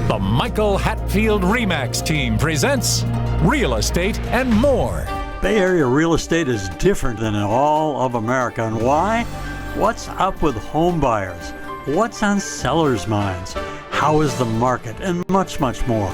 The Michael Hatfield RE team presents Real Estate and More. Bay Area real estate is different than in all of America. And why? What's up with home buyers? What's on sellers' minds? How is the market? And much, much more.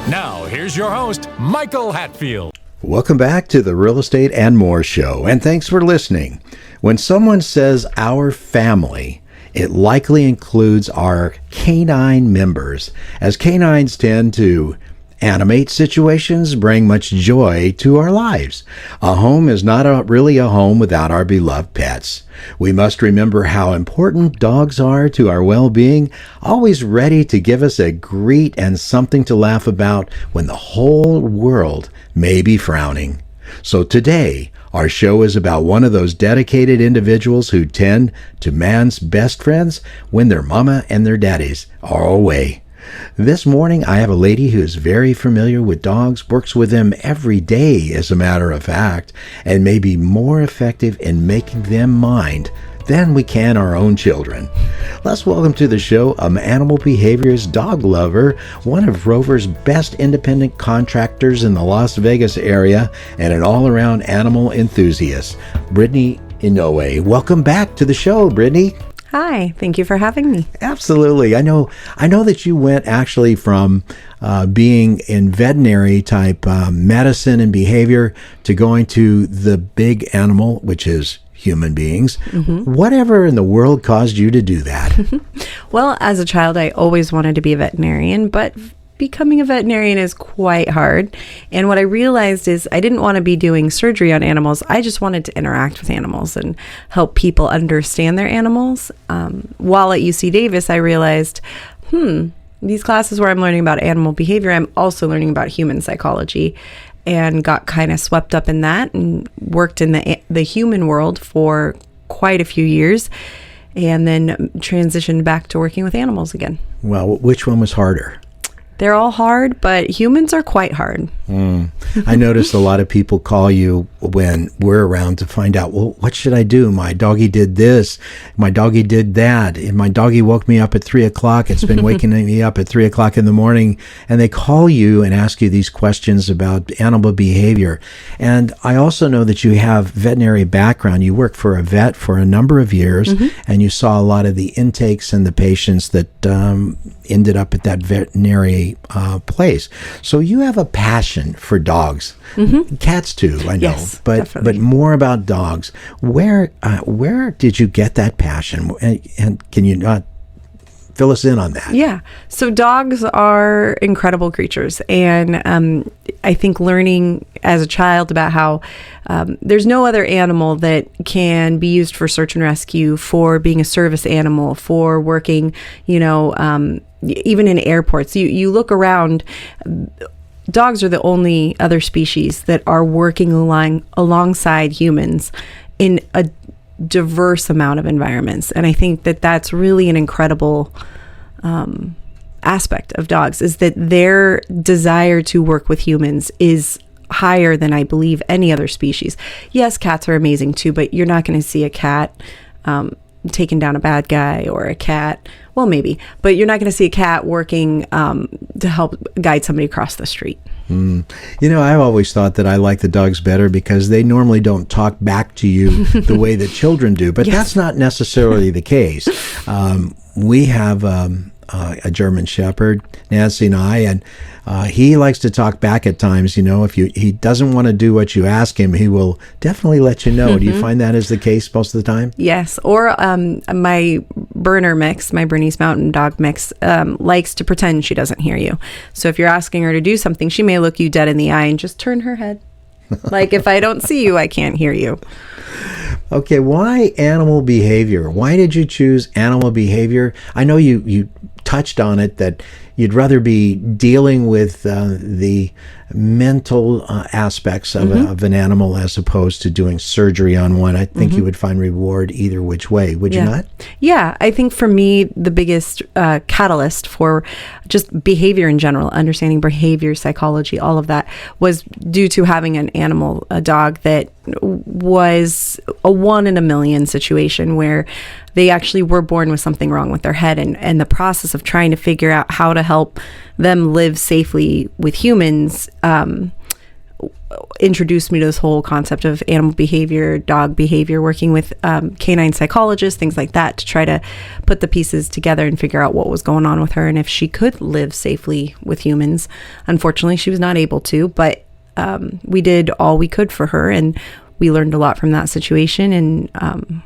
Now, here's your host, Michael Hatfield. Welcome back to the Real Estate and More show, and thanks for listening. When someone says our family, it likely includes our canine members, as canines tend to animate situations, bring much joy to our lives. A home is not really a home without our beloved pets. We must remember how important dogs are to our well-being, always ready to give us a greet and something to laugh about when the whole world may be frowning. So today, our show is about one of those dedicated individuals who tend to man's best friends when their mama and their daddies are away. This morning, I have a lady who is very familiar with dogs, works with them every day, as a matter of fact, and may be more effective in making them mind than we can our own children. Let's welcome to the show an animal behaviorist, dog lover, one of Rover's best independent contractors in the Las Vegas area, and an all-around animal enthusiast, Brittany Inouye. Welcome back to the show, Brittany. Hi, thank you for having me. Absolutely. I know that you went actually from being in veterinary type medicine and behavior to going to the big animal, which is human beings. Mm-hmm. Whatever in the world caused you to do that? Well, as a child, I always wanted to be a veterinarian, but becoming a veterinarian is quite hard. And what I realized is I didn't want to be doing surgery on animals. I just wanted to interact with animals and help people understand their animals. While at UC Davis, I realized, these classes where I'm learning about animal behavior, I'm also learning about human psychology, and got kind of swept up in that and worked in the human world for quite a few years, and then transitioned back to working with animals again. Well, which one was harder? They're all hard, but humans are quite hard. I noticed a lot of people call you when we're around to find out, well, what should I do? My doggy did this. My doggy did that. If my doggy woke me up at 3 o'clock. It's been waking me up at 3 o'clock in the morning. And they call you and ask you these questions about animal behavior. And I also know that you have veterinary background. You worked for a vet for a number of years, and you saw a lot of the intakes and the patients that ended up at that veterinary place. So you have a passion for dogs. Cats too, I know. Yes, but definitely. But more about dogs. Where did you get that passion? And can you not fill us in on that? Yeah. So dogs are incredible creatures. And I think learning as a child about how there's no other animal that can be used for search and rescue, for being a service animal, for working, even in airports. You look around, dogs are the only other species that are working alongside humans in a diverse amount of environments. And I think that that's really an incredible aspect of dogs, is that their desire to work with humans is higher than I believe any other species. Yes, cats are amazing too, but you're not going to see a cat taking down a bad guy, or a cat, well, maybe, but you're not going to see a cat working to help guide somebody across the street. I've always thought that I like the dogs better because they normally don't talk back to you the way that children do, but Yes. that's not necessarily the case. We have a German Shepherd, Nancy and I, and he likes to talk back at times. If he doesn't want to do what you ask him, he will definitely let you know. Do you find that is the case most of the time? Yes. Or my Berner mix, my Bernese Mountain Dog mix, likes to pretend she doesn't hear you. So if you're asking her to do something, she may look you dead in the eye and just turn her head. Like, if I don't see you, I can't hear you. Okay, why animal behavior? Why did you choose animal behavior? I know you touched on it, that you'd rather be dealing with the mental aspects of an animal as opposed to doing surgery on one. I think you would find reward either which way. Would you not? Yeah, I think for me, the biggest catalyst for just behavior in general, understanding behavior, psychology, all of that, was due to having an animal, a dog that was a 1 in a million situation where they actually were born with something wrong with their head, and the process of trying to figure out how to help them live safely with humans, introduced me to this whole concept of animal behavior, dog behavior, working with canine psychologists, things like that, to try to put the pieces together and figure out what was going on with her and if she could live safely with humans. Unfortunately, she was not able to, but we did all we could for her, and we learned a lot from that situation. And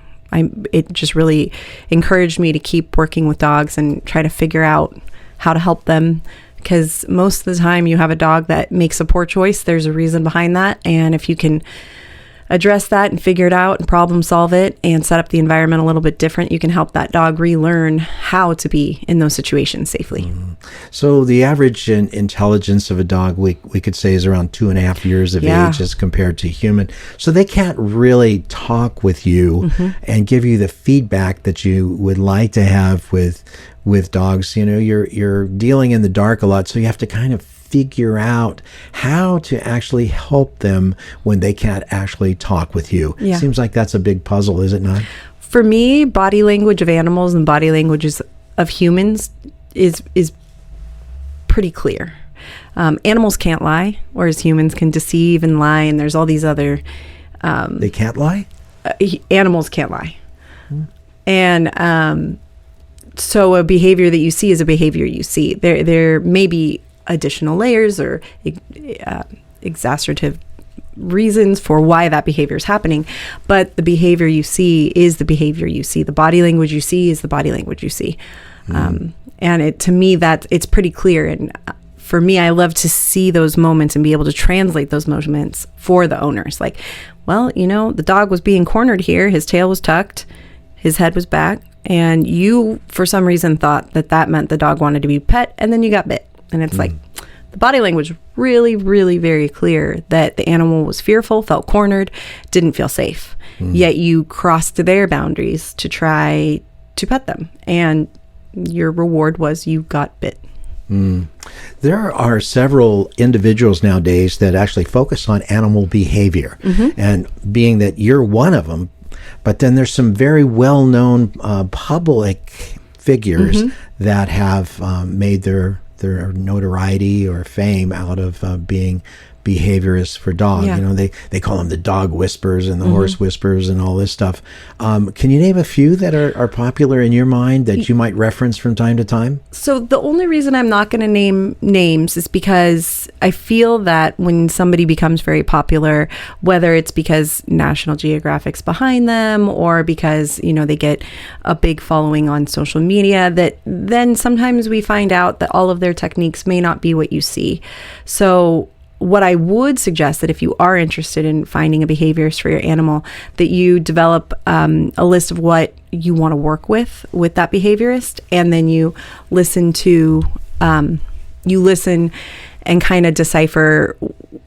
it just really encouraged me to keep working with dogs and try to figure out how to help them. Because most of the time you have a dog that makes a poor choice, there's a reason behind that. And if you can address that and figure it out and problem solve it and set up the environment a little bit different, you can help that dog relearn how to be in those situations safely. So the average intelligence of a dog, we could say, is around 2.5 years of age as compared to human. So they can't really talk with you and give you the feedback that you would like to have with dogs. You know, you're dealing in the dark a lot, so you have to kind of figure out how to actually help them when they can't actually talk with you. Yeah. Seems like that's a big puzzle, is it not? For me, body language of animals and body languages of humans is pretty clear. Animals can't lie, whereas humans can deceive and lie, and there's all these other... They can't lie? Animals can't lie. And so a behavior that you see is a behavior you see. There may be additional layers or exacerbative reasons for why that behavior is happening, but the behavior you see is the behavior you see. The body language you see is the body language you see. And to me, it's pretty clear. And for me, I love to see those moments and be able to translate those moments for the owners. Like, well, you know, the dog was being cornered here. His tail was tucked. His head was back. And you, for some reason, thought that meant the dog wanted to be pet, and then you got bit. And it's like, the body language really, really very clear that the animal was fearful, felt cornered, didn't feel safe. Yet you crossed their boundaries to try to pet them. And your reward was you got bit. There are several individuals nowadays that actually focus on animal behavior. And being that you're one of them, but then there's some very well-known public figures that have made their notoriety or fame out of being behaviorists for dogs. You know, they call them the dog whisperers and the horse whisperers and all this stuff. Can you name a few that are popular in your mind that you might reference from time to time? So the only reason I'm not going to name names is because I feel that when somebody becomes very popular, whether it's because National Geographic's behind them or because, you know, they get a big following on social media, that then sometimes we find out that all of their techniques may not be what you see. So what I would suggest that if you are interested in finding a behaviorist for your animal, that you develop a list of what you want to work with that behaviorist, and then you listen and kind of decipher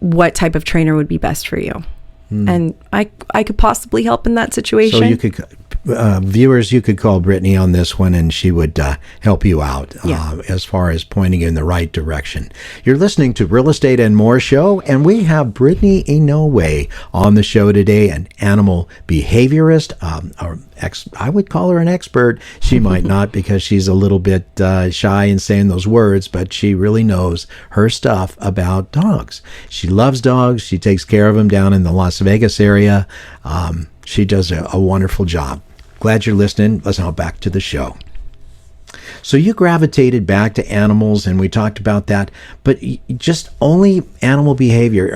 what type of trainer would be best for you. And I could possibly help in that situation. So you could, viewers, you could call Brittany on this one and she would help you out as far as pointing in the right direction. You're listening to Real Estate and More Show, and we have Brittany Inouye on the show today, an animal behaviorist, I would call her an expert. She might not, because she's a little bit shy in saying those words, but she really knows her stuff about dogs. She loves dogs. She takes care of them down in the Las Vegas area. She does a wonderful job. Glad you're listening. Let's now back to the show. So you gravitated back to animals, and we talked about that, but just only animal behavior.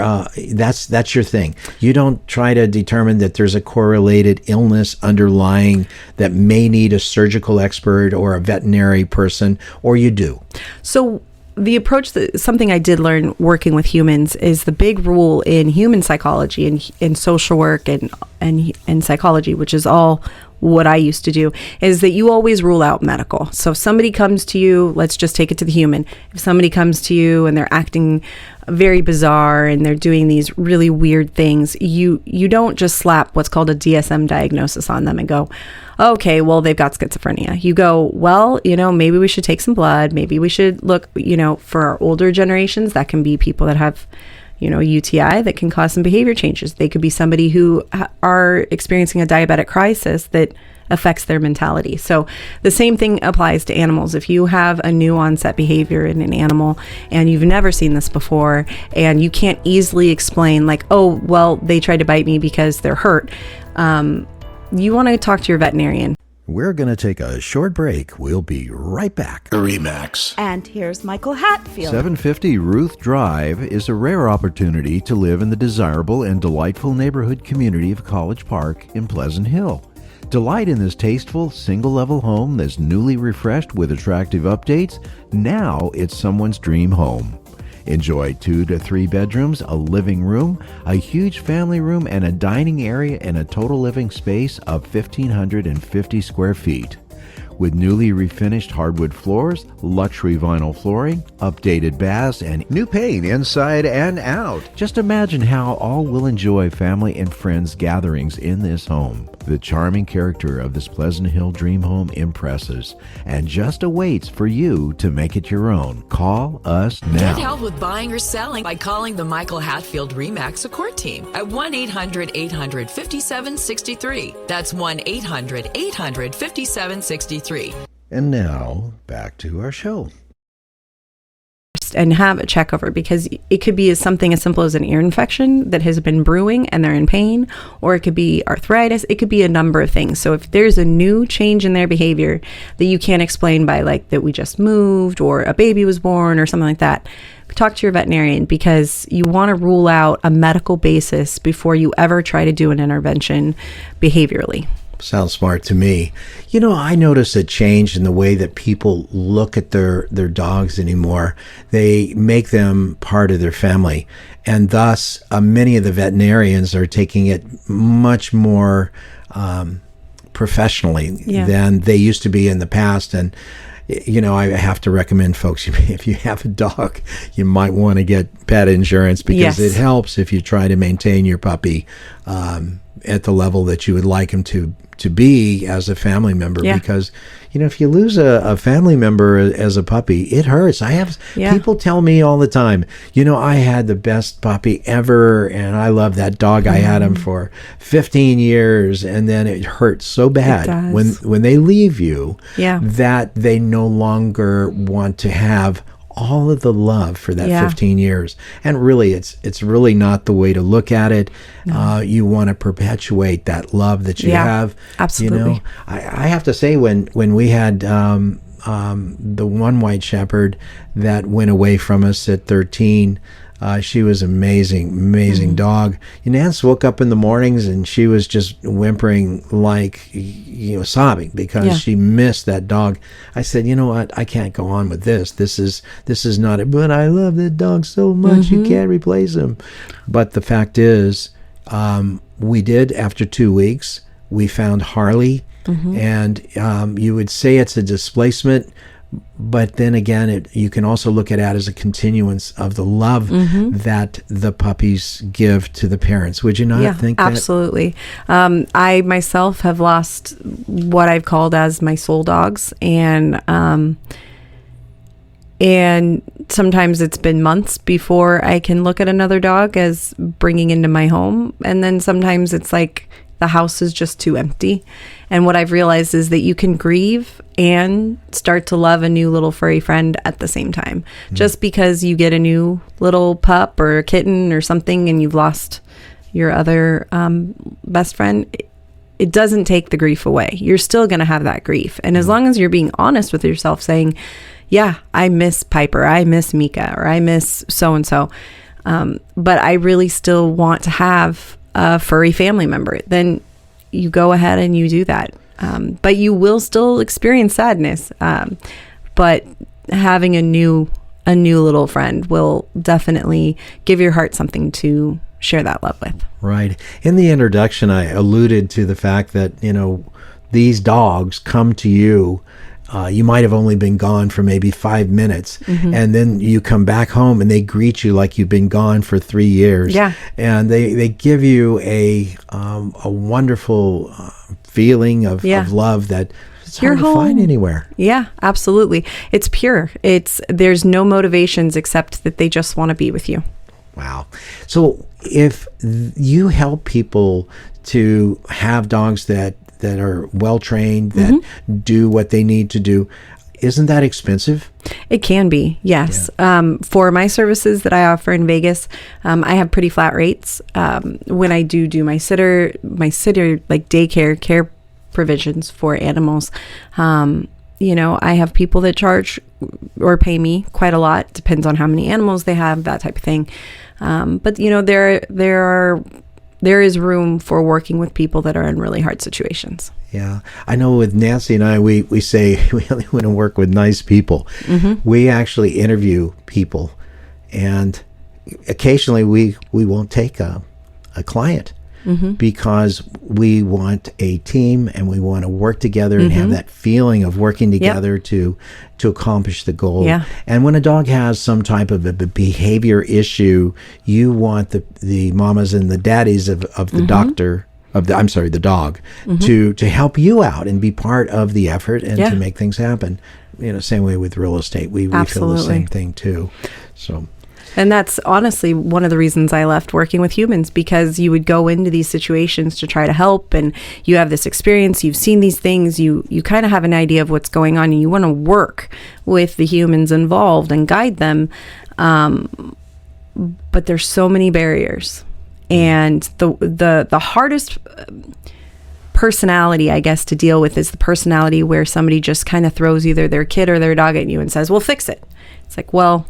That's your thing. You don't try to determine that there's a correlated illness underlying that may need a surgical expert or a veterinary person, or you do? So the approach, something I did learn working with humans, is the big rule in human psychology and in social work and psychology, which is all what I used to do, is that you always rule out medical. So if somebody comes to you, let's just take it to the human. If somebody comes to you and they're acting very bizarre and they're doing these really weird things, you don't just slap what's called a DSM diagnosis on them and go, okay, well, they've got schizophrenia. You go, well, maybe we should take some blood. Maybe we should look, for our older generations, that can be people that have UTI that can cause some behavior changes. They could be somebody who are experiencing a diabetic crisis that affects their mentality. So the same thing applies to animals. If you have a new onset behavior in an animal and you've never seen this before and you can't easily explain like, oh, well, they tried to bite me because they're hurt, you want to talk to your veterinarian. We're going to take a short break. We'll be right back. RE/MAX. And here's Michael Hatfield. 750 Ruth Drive is a rare opportunity to live in the desirable and delightful neighborhood community of College Park in Pleasant Hill. Delight in this tasteful, single-level home that's newly refreshed with attractive updates. Now it's someone's dream home. Enjoy 2 to 3 bedrooms, a living room, a huge family room, and a dining area in a total living space of 1,550 square feet. With newly refinished hardwood floors, luxury vinyl flooring, updated baths, and new paint inside and out. Just imagine how all will enjoy family and friends gatherings in this home. The charming character of this Pleasant Hill dream home impresses and just awaits for you to make it your own. Call us now. Get help with buying or selling by calling the Michael Hatfield RE/MAX support team at 1-800-800-5763. That's 1-800-800-5763. And now, back to our show. And have a check over, because it could be something as simple as an ear infection that has been brewing and they're in pain, or it could be arthritis. It could be a number of things. So if there's a new change in their behavior that you can't explain by like that we just moved or a baby was born or something like that, talk to your veterinarian, because you want to rule out a medical basis before you ever try to do an intervention behaviorally. Sounds smart to me. You know, I notice a change in the way that people look at their dogs anymore. They make them part of their family. And thus, many of the veterinarians are taking it much more professionally than they used to be in the past. And, you know, I have to recommend folks, if you have a dog, you might want to get pet insurance, because it helps if you try to maintain your puppy at the level that you would like him to be as a family member. Because, you know, if you lose a family member as a puppy, it hurts. I have people tell me all the time, you know, I had the best puppy ever and I love that dog. I had him for 15 years and then it hurts so bad when they leave you that they no longer want to have all of the love for that 15 years. And really, it's really not the way to look at it. No. You want to perpetuate that love that you have. Absolutely. You know, I have to say, when we had the one white shepherd that went away from us at 13, she was amazing dog. Nance woke up in the mornings and she was just whimpering, like, you know, sobbing because she missed that dog. I said, you know what, I can't go on with this. This is not it. But I love that dog so much. You can't replace him. But the fact is, we did, after 2 weeks, we found Harley, and you would say it's a displacement. But then again, you can also look at it as a continuance of the love that the puppies give to the parents. Would you not think that? Absolutely. I myself have lost what I've called as my soul dogs. And sometimes it's been months before I can look at another dog as bringing into my home. And then sometimes it's like the house is just too empty. And what I've realized is that you can grieve and start to love a new little furry friend at the same time. Just because you get a new little pup or a kitten or something and you've lost your other best friend, it doesn't take the grief away. You're still going to have that grief. And as long as you're being honest with yourself, saying, yeah, I miss Piper, I miss Mika, or I miss so-and-so, but I really still want to have a furry family member, then you go ahead and you do that. But you will still experience sadness. But having a new little friend will definitely give your heart something to share that love with. Right. In the introduction, I alluded to the fact that, you know, these dogs come to you. You might have only been gone for maybe 5 minutes, and then you come back home and they greet you like you've been gone for 3 years. Yeah. And they give you a wonderful feeling of love that it's hard to find anywhere. Yeah, absolutely. It's pure. There's no motivations except that they just want to be with you. Wow. So if you help people to have dogs that that are well trained, that do what they need to do. Isn't that expensive? It can be, yes. For my services that I offer in Vegas, I have pretty flat rates. When I do my sitter like daycare care provisions for animals, I have people that charge or pay me quite a lot. Depends on how many animals they have, that type of thing. But there is room for working with people that are in really hard situations. Yeah. I know with Nancy and I, we say we only want to work with nice people. We actually interview people, and occasionally we won't take a client because we want a team and we want to work together and have that feeling of working together to accomplish the goal. Yeah. And when a dog has some type of a behavior issue, you want the mamas and the daddies of the doctor, the dog, to help you out and be part of the effort and to make things happen. Same way with real estate. We feel the same thing too. So. And that's honestly one of the reasons I left working with humans, because you would go into these situations to try to help, and you have this experience, you've seen these things, you kind of have an idea of what's going on, and you want to work with the humans involved and guide them. But there's so many barriers. And the hardest personality, I guess, to deal with is the personality where somebody just kind of throws either their kid or their dog at you and says, well, fix it. It's like, well,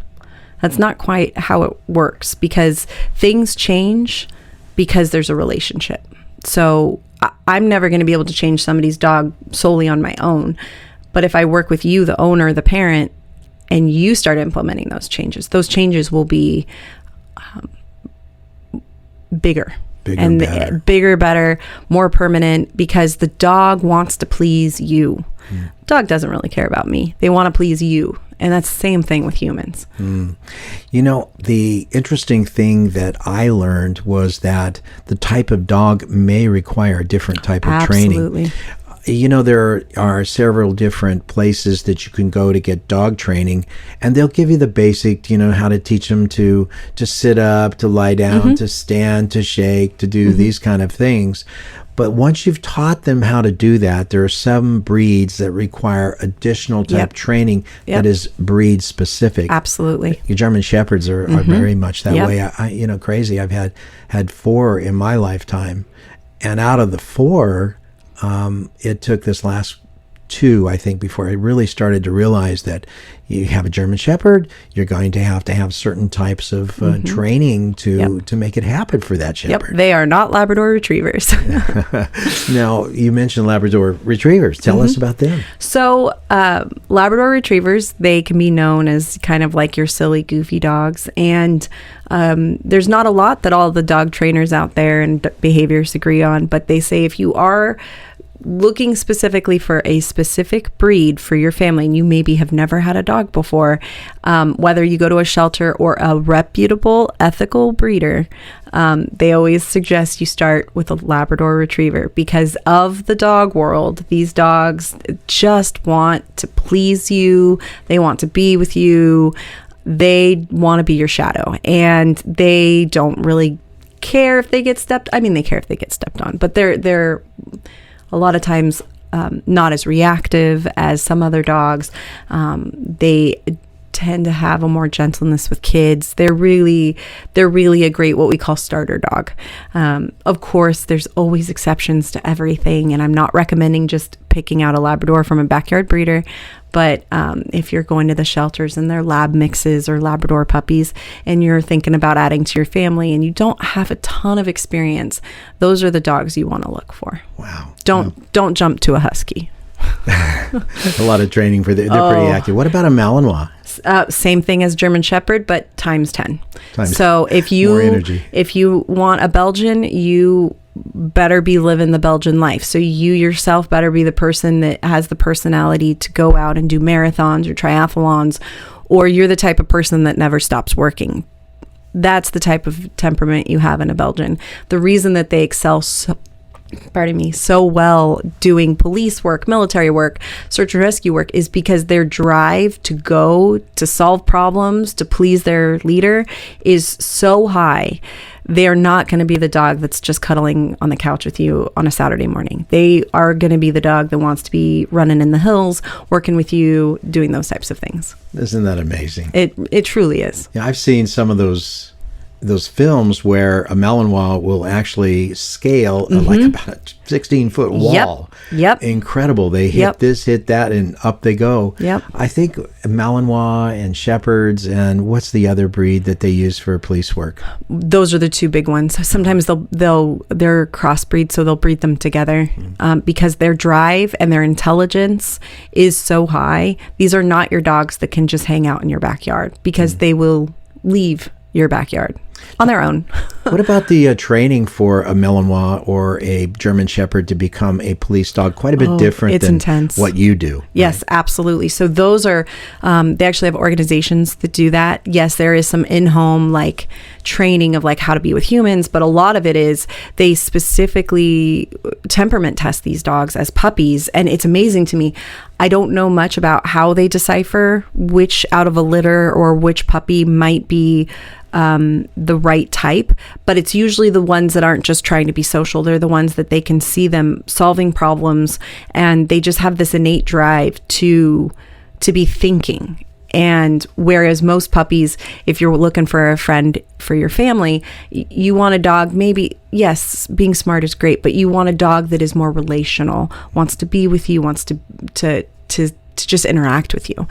that's not quite how it works, because things change because there's a relationship. So I'm never going to be able to change somebody's dog solely on my own. But if I work with you, the owner, the parent, and you start implementing those changes will be bigger. Bigger, better, more permanent, because the dog wants to please you. Dog doesn't really care about me. They want to please you. And that's the same thing with humans. The interesting thing that I learned was that the type of dog may require a different type of training. Absolutely. There are several different places that you can go to get dog training, and they'll give you the basic, how to teach them to sit up, to lie down, to stand, to shake, to do these kind of things. But once you've taught them how to do that, there are some breeds that require additional type training that is breed specific. Absolutely. Your German Shepherds are very much that way. I crazy. I've had 4 in my lifetime, and out of the 4, it took this last 2, I think, before I really started to realize that you have a German Shepherd, you're going to have certain types of training to make it happen for that Shepherd. Yep, they are not Labrador Retrievers. Now, you mentioned Labrador Retrievers. Tell us about them. So, Labrador Retrievers, they can be known as kind of like your silly, goofy dogs. And there's not a lot that all the dog trainers out there and behaviorists agree on, but they say if you are looking specifically for a specific breed for your family, and you maybe have never had a dog before, whether you go to a shelter or a reputable, ethical breeder, they always suggest you start with a Labrador Retriever, because of the dog world, these dogs just want to please you. They want to be with you. They want to be your shadow, and they don't really care if they get stepped. I mean, they care if they get stepped on, but they're a lot of times not as reactive as some other dogs. They tend to have a more gentleness with kids. They're really a great, what we call starter dog. Of course, there's always exceptions to everything, and I'm not recommending just picking out a Labrador from a backyard breeder. But if you're going to the shelters and they're lab mixes or Labrador puppies, and you're thinking about adding to your family and you don't have a ton of experience, those are the dogs you want to look for. Wow. Don't jump to a husky. A lot of training for they're pretty active. What about a Malinois? Same thing as German Shepherd, but times 10. So if more energy. If you want a Belgian, you better be living the Belgian life. So you yourself better be the person that has the personality to go out and do marathons or triathlons, or you're the type of person that never stops working. That's the type of temperament you have in a Belgian. The reason that they excel pardon me, so well doing police work, military work, search and rescue work is because their drive to go, to solve problems, to please their leader is so high. They are not going to be the dog that's just cuddling on the couch with you on a Saturday morning. They are going to be the dog that wants to be running in the hills, working with you, doing those types of things. Isn't that amazing? It truly is. Yeah, I've seen some of those films where a Malinois will actually scale like about a 16-foot wall. Yep. Incredible. They hit this, hit that, and up they go. Yep. I think Malinois and Shepherds, and what's the other breed that they use for police work? Those are the two big ones. Sometimes they're crossbreed, so they'll breed them together because their drive and their intelligence is so high. These are not your dogs that can just hang out in your backyard because they will leave your backyard on their own. What about the training for a Malinois or a German Shepherd to become a police dog? Quite a bit different than intense. What you do. Yes, right? Absolutely. So those are, they actually have organizations that do that. Yes, there is some in-home like training of like how to be with humans, but a lot of it is they specifically temperament test these dogs as puppies. And it's amazing to me. I don't know much about how they decipher which out of a litter or which puppy might be the right type, but it's usually the ones that aren't just trying to be social. They're the ones that they can see them solving problems, and they just have this innate drive to be thinking. And whereas most puppies, if you're looking for a friend for your family, you want a dog, maybe, yes, being smart is great, but you want a dog that is more relational, wants to be with you, wants to just interact with you.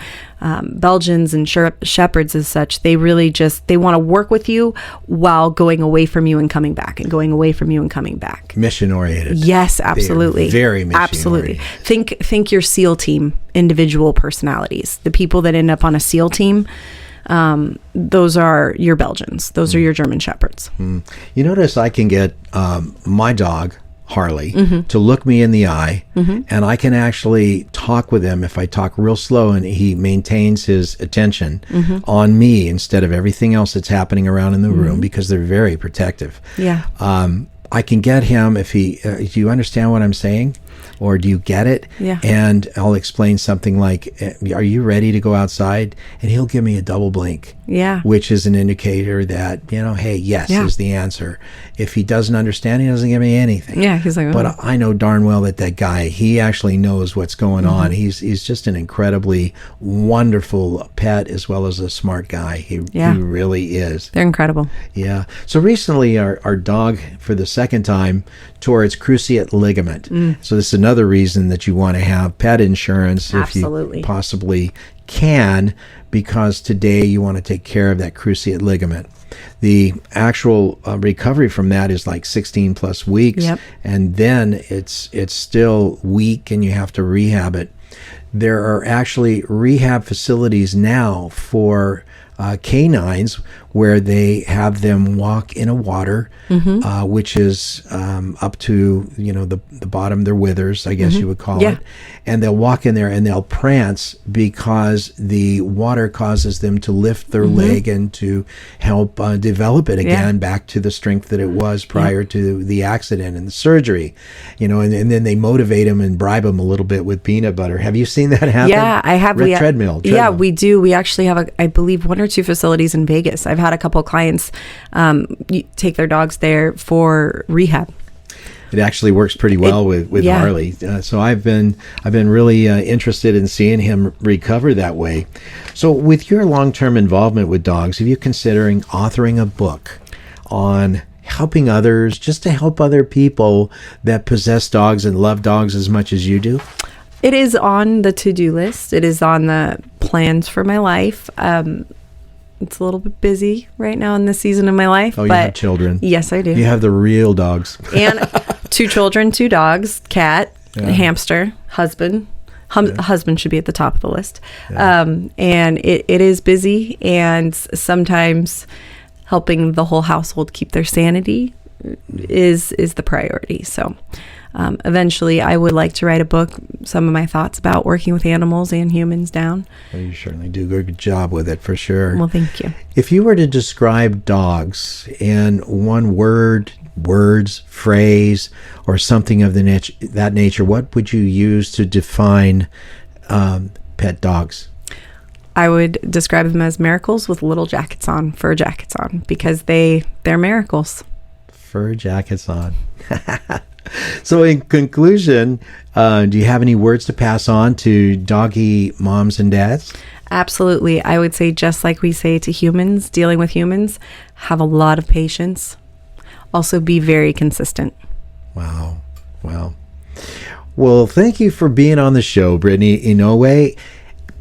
Belgians and Shepherds as such, they really they want to work with you while going away from you and coming back and going away from you and coming back. Mission oriented. Yes, absolutely. Very mission absolutely. oriented. Think your SEAL team, individual personalities. The people that end up on a SEAL team, those are your Belgians. Those are your German Shepherds. You notice I can get my dog, Harley, to look me in the eye, and I can actually talk with him if I talk real slow and he maintains his attention on me instead of everything else that's happening around in the room, because they're very protective. Yeah. I can get him if he, do you understand what I'm saying? Or do you get it? Yeah. And I'll explain something like, are you ready to go outside? And he'll give me a double blink. Yeah. Which is an indicator that, hey, yes is the answer. If he doesn't understand, he doesn't give me anything. Yeah. He's like, oh. But I know darn well that guy, he actually knows what's going on. He's just an incredibly wonderful pet as well as a smart guy. He really is. They're incredible. Yeah. So recently our dog, for the second time, tore its cruciate ligament. So this is another reason that you want to have pet insurance if you possibly can, because today you want to take care of that cruciate ligament. The actual recovery from that is like 16 plus weeks, and then it's still weak and you have to rehab it. There are actually rehab facilities now for canines where they have them walk in a water, which is up to the bottom, their withers, I guess you would call it, and they'll walk in there and they'll prance because the water causes them to lift their leg and to help develop it again back to the strength that it was prior to the accident and the surgery, and then they motivate them and bribe them a little bit with peanut butter. Have you seen that happen? Yeah, I have. Treadmill. Yeah, we do. We actually have I believe 1 or 2 facilities in Vegas. I've had a couple of clients take their dogs there for rehab. It actually works pretty well with Harley. So I've been really interested in seeing him recover that way. So with your long-term involvement with dogs, are you considering authoring a book on helping others, just to help other people that possess dogs and love dogs as much as you do? It is on the to-do list. It is on the plans for my life. It's a little bit busy right now in this season of my life. Oh, you have children. Yes, I do. You have the real dogs. And 2 children, 2 dogs, cat, a hamster, husband. Husband should be at the top of the list. And it is busy, and sometimes helping the whole household keep their sanity is the priority. So Eventually, I would like to write a book, some of my thoughts about working with animals and humans down. Well, you certainly do a good job with it, for sure. Well, thank you. If you were to describe dogs in one word, words, phrase, or something of that nature, what would you use to define pet dogs? I would describe them as miracles with little jackets on, fur jackets on, because they're miracles. Fur jackets on. So in conclusion, do you have any words to pass on to doggy moms and dads? Absolutely. I would say, just like we say to humans, dealing with humans, have a lot of patience. Also, be very consistent. Wow. Well, thank you for being on the show, Brittany Inouye.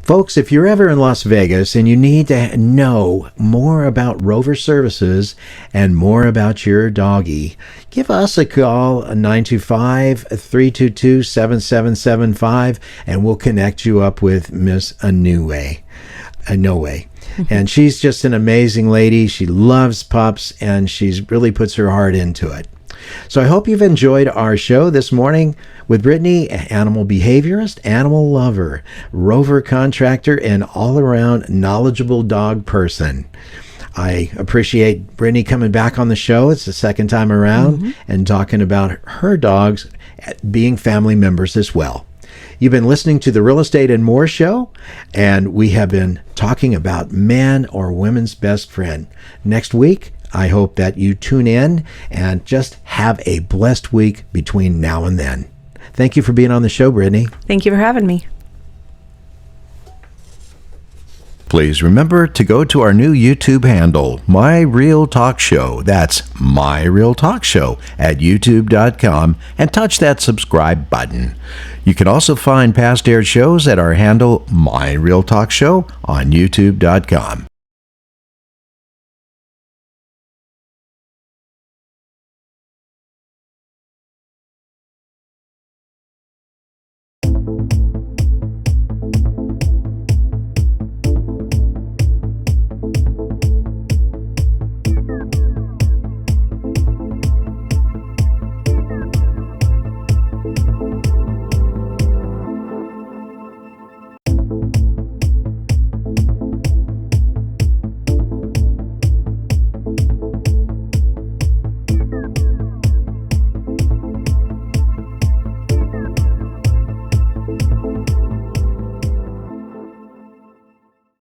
Folks, if you're ever in Las Vegas and you need to know more about Rover services and more about your doggy, give us a call, 925-322-7775, and we'll connect you up with Miss Inouye. And she's just an amazing lady. She loves pups, and she really puts her heart into it. So I hope you've enjoyed our show this morning with Brittany, animal behaviorist, animal lover, Rover contractor, and all-around knowledgeable dog person. I appreciate Brittany coming back on the show. It's the second time around, and talking about her dogs being family members as well. You've been listening to the Real Estate and More show, and we have been talking about man or women's best friend. Next week, I hope that you tune in and just have a blessed week between now and then. Thank you for being on the show, Brittany. Thank you for having me. Please remember to go to our new YouTube handle, My Real Talk Show. That's My Real Talk Show at youtube.com, and touch that subscribe button. You can also find past aired shows at our handle, My Real Talk Show, on youtube.com.